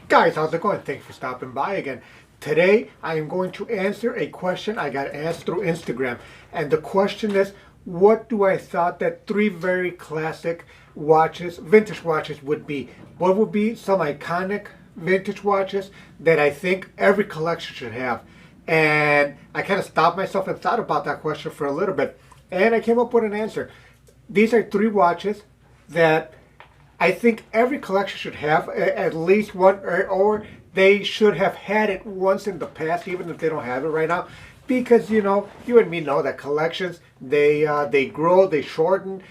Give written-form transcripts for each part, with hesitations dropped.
Guys, how's it going? Thanks for stopping by again. Today, I am going to answer a question I got asked through Instagram. And the question is, what do I thought that three very classic watches, vintage watches would be? What would be some iconic vintage watches that I think every collection should have? And I kind of stopped myself and thought about that question for a little bit. And I came up with an answer. These are three watches that I think every collection should have at least one, or they should have had it once in the past, even if they don't have it right now. Because, you know, you and me know that collections, they grow, they shorten.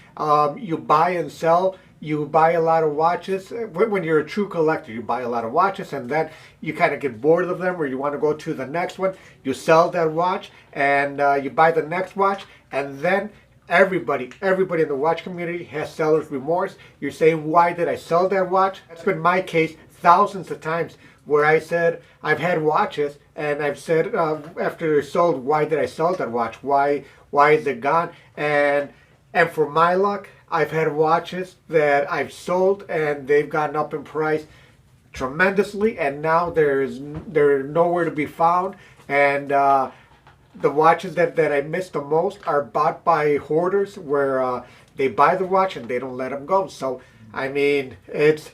You buy and sell. You buy a lot of watches. When you're a true collector, you buy a lot of watches, and then you kind of get bored of them, or you want to go to the next one. You sell that watch, and you buy the next watch, and then everybody in the watch community has seller's remorse. You're saying, why did I sell that watch? That's been my case thousands of times, where I said, I've had watches, and I've said, after they're sold, why did I sell that watch? Why is it gone? And for my luck, I've had watches that I've sold, and they've gotten up in price tremendously, and now they're nowhere to be found. And the watches that I miss the most are bought by hoarders, where they buy the watch and they don't let them go. So, I mean, it's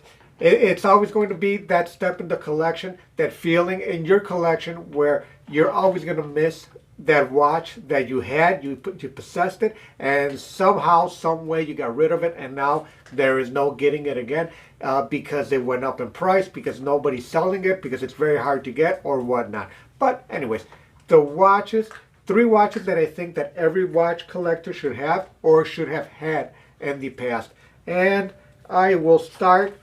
always going to be that step in the collection, that feeling in your collection where you're always going to miss that watch that you had, you possessed it, and somehow, some way you got rid of it, and now there is no getting it again because it went up in price, because nobody's selling it, because it's very hard to get, or whatnot. But anyways, the watches, three watches that I think that every watch collector should have or should have had in the past. And I will start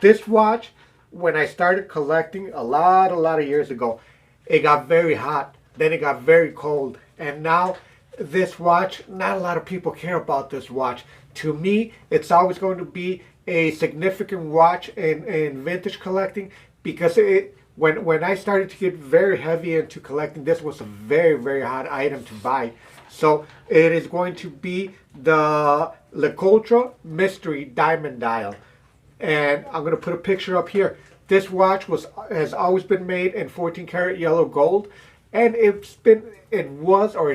this watch. When I started collecting a lot of years ago, it got very hot. Then it got very cold. And now this watch, not a lot of people care about this watch. To me, it's always going to be a significant watch in vintage collecting, because when I started to get very heavy into collecting, this was a very hot item to buy. So it is going to be the LeCoultre Mystery Diamond Dial. And I'm going to put a picture up here. This watch has always been made in 14 karat yellow gold. And it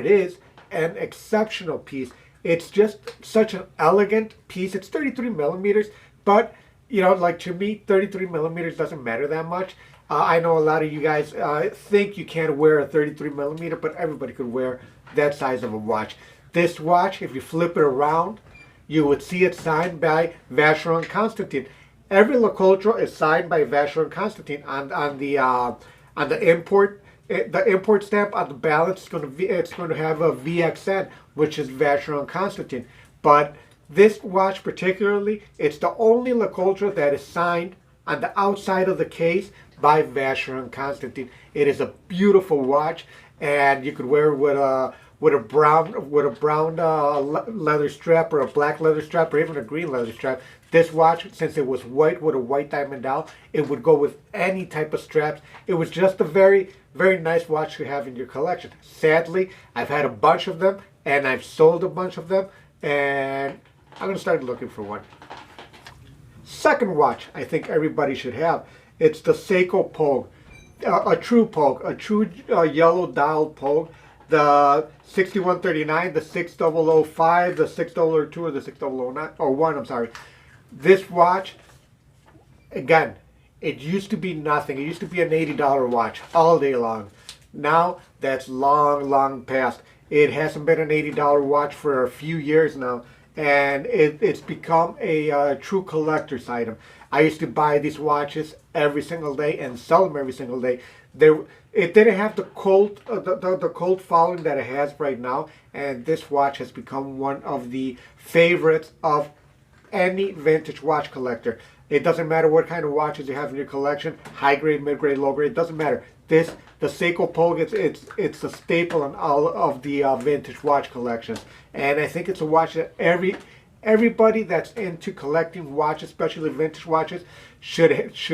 is an exceptional piece. It's just such an elegant piece. It's 33 millimeters, but you know, like, to me, 33 millimeters doesn't matter that much. I know a lot of you guys think you can't wear a 33 millimeter, but everybody could wear that size of a watch. This watch, if you flip it around, you would see it signed by Vacheron Constantin. Every LeCoultre is signed by Vacheron Constantin on the import. The import stamp on the balance is going to have a VXN, which is Vacheron Constantin. But this watch particularly, it's the only LeCoultre that is signed on the outside of the case by Vacheron Constantin. It is a beautiful watch, and you could wear it with a brown leather strap, or a black leather strap, or even a green leather strap. This watch, since it was white with a white diamond dial, it would go with any type of straps. It was just a very nice watch to have in your collection. Sadly, I've had a bunch of them, and I've sold a bunch of them, and I'm going to start looking for one. Second watch I think everybody should have. It's the Seiko Pogue. A true Pogue, a true yellow dial Pogue. The 6139, the 6005, the 6002, or the 6009, or 1, I'm sorry. This watch, again, it used to be nothing. It used to be an $80 watch all day long. Now, that's long past. It hasn't been an $80 watch for a few years now, and it's become a true collector's item. I used to buy these watches every single day and sell them every single day. It didn't have the cult following that it has right now, and this watch has become one of the favorites of any vintage watch collector. It doesn't matter what kind of watches you have in your collection, high grade, mid grade, low grade, it doesn't matter. The Seiko Pogue, it's a staple in all of the vintage watch collections, and I think it's a watch that everybody that's into collecting watches, especially vintage watches, should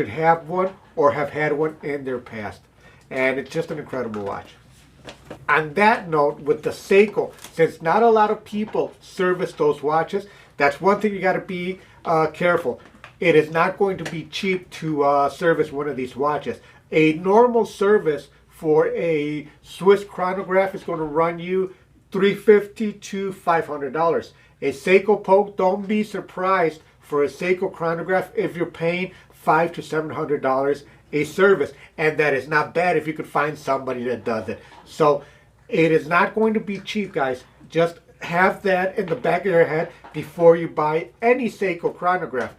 have one or have had one in their past. And it's just an incredible watch. On that note, with the Seiko, since not a lot of people service those watches, that's one thing you got to be careful. It is not going to be cheap to service one of these watches. A normal service for a Swiss chronograph is going to run you $350 to $500. A Seiko Pogue, don't be surprised for a Seiko chronograph if you're paying $500 to $700 a service, and that is not bad if you could find somebody that does it. So it is not going to be cheap, guys. Just have that in the back of your head before you buy any Seiko chronograph.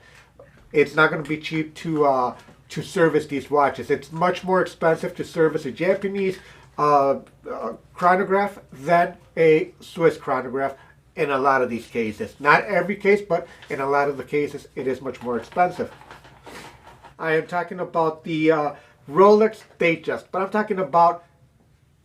It's not going to be cheap to service these watches. It's much more expensive to service a Japanese chronograph than a Swiss chronograph in a lot of these cases. Not every case, but in a lot of the cases, it is much more expensive. I am talking about the Rolex Datejust, but I'm talking about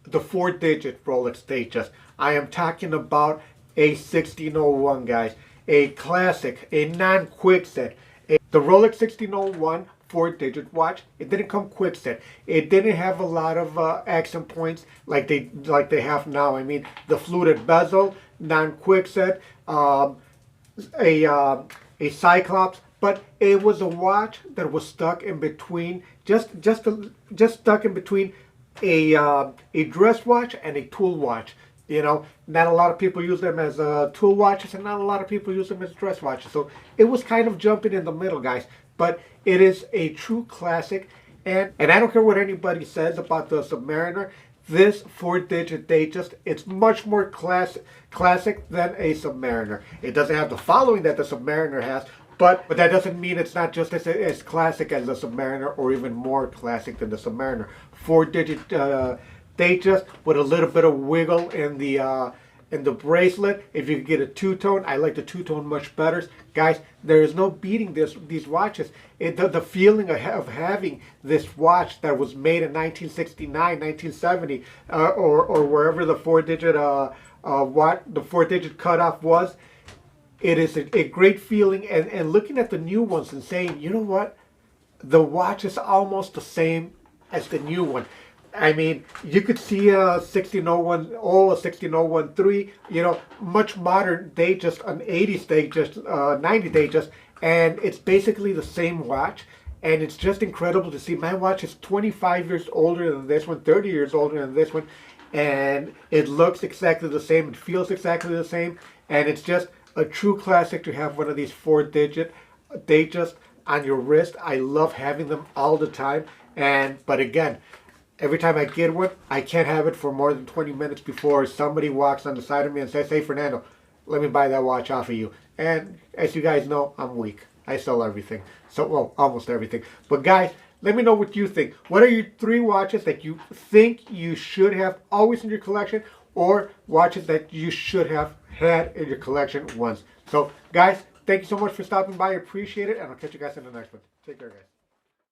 the 4-digit Rolex Datejust. I am talking about a 1601, guys. A classic, a non-quickset. The Rolex 1601 4-digit watch, it didn't come quickset. It didn't have a lot of accent points like they have now. I mean, the fluted bezel, non-quickset, a Cyclops, but it was a watch that was stuck in between, just stuck in between a dress watch and a tool watch. You know, not a lot of people use them as tool watches, and not a lot of people use them as dress watches. So it was kind of jumping in the middle, guys. But it is a true classic, and I don't care what anybody says about the Submariner. This 4-digit Datejust, it's much more classic than a Submariner. It doesn't have the following that the Submariner has, but that doesn't mean it's not just as classic as the Submariner, or even more classic than the Submariner. 4-digit Datejust with a little bit of wiggle in the bracelet. If you could get a two-tone, I like the two-tone much better. Guys, there is no beating these watches. The feeling of having this watch that was made in 1969, 1970, or wherever the 4-digit the 4-digit cutoff was, it is a great feeling. And looking at the new ones and saying, you know what, the watch is almost the same as the new one. I mean, you could see a 1601 a 1601 you know, much modern Datejust, an 80s Datejust, 90 Datejust, and it's basically the same watch. And it's just incredible to see. My watch is 25 years older than this one, 30 years older than this one, and it looks exactly the same, it feels exactly the same, and it's just a true classic to have one of these 4-digit Datejust on your wrist. I love having them all the time, but again, every time I get one, I can't have it for more than 20 minutes before somebody walks on the side of me and says, hey, Fernando, let me buy that watch off of you. And as you guys know, I'm weak. I sell everything. So, well, almost everything. But guys, let me know what you think. What are your 3 watches that you think you should have always in your collection, or watches that you should have had in your collection once? So, guys, thank you so much for stopping by. I appreciate it, and I'll catch you guys in the next one. Take care, guys.